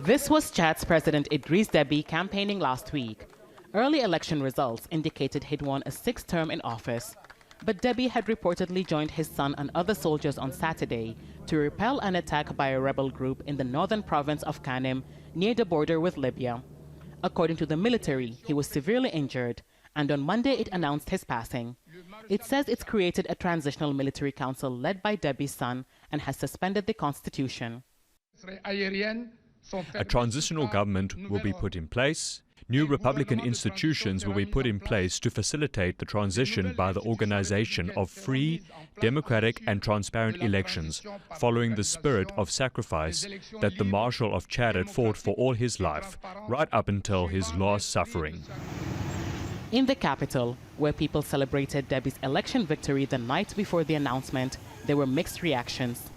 This was Chad's President Idriss Deby campaigning last week. Early election results indicated he'd won a 6th term in office. But Deby had reportedly joined his son and other soldiers on Saturday to repel an attack by a rebel group in the northern province of Kanem, near the border with Libya. According to the military, he was severely injured, and on Monday it announced his passing. It says it's created a transitional military council led by Deby's son and has suspended the constitution. A transitional government will be put in place. New republican institutions will be put in place to facilitate the transition by the organization of free, democratic and transparent elections, following the spirit of sacrifice that the Marshal of Chad had fought for all his life, right up until his last suffering. In the capital, where people celebrated Deby's election victory the night before the announcement, there were mixed reactions.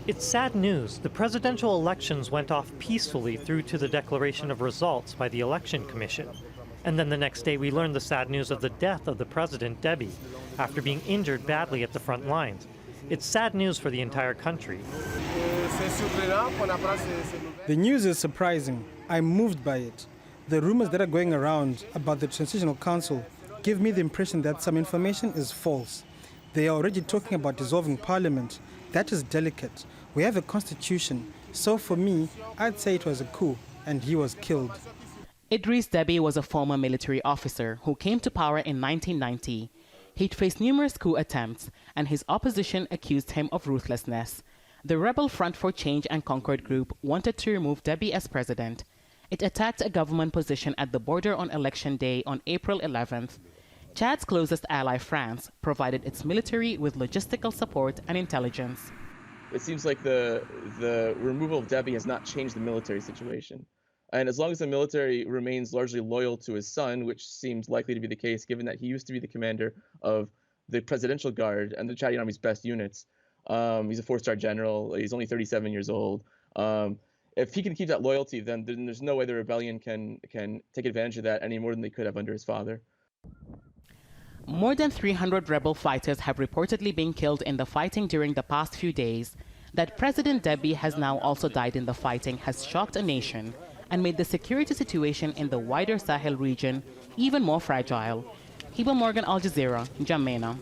It's sad news. The presidential elections went off peacefully through to the declaration of results by the Election Commission. And then the next day we learned the sad news of the death of the President Deby after being injured badly at the front lines. It's sad news for the entire country. The news is surprising. I'm moved by it. The rumors that are going around about the Transitional Council give me the impression that some information is false. They are already talking about dissolving parliament. That is delicate. We have a constitution. So for me, I'd say it was a coup and he was killed. Idriss Deby was a former military officer who came to power in 1990. He'd faced numerous coup attempts and his opposition accused him of ruthlessness. The rebel Front for Change and Concord group wanted to remove Deby as president. It attacked a government position at the border on election day on April 11th. Chad's closest ally, France, provided its military with logistical support and intelligence. It seems like the removal of Deby has not changed the military situation. And as long as the military remains largely loyal to his son, which seems likely to be the case given that he used to be the commander of the Presidential Guard and the Chadian Army's best units. He's a 4-star general. He's only 37 years old. If he can keep that loyalty, then there's no way the rebellion can take advantage of that any more than they could have under his father. More than 300 rebel fighters have reportedly been killed in the fighting during the past few days. That President Deby has now also died in the fighting has shocked a nation and made the security situation in the wider Sahel region even more fragile. Hiba, Al Jazeera, Ndjamena.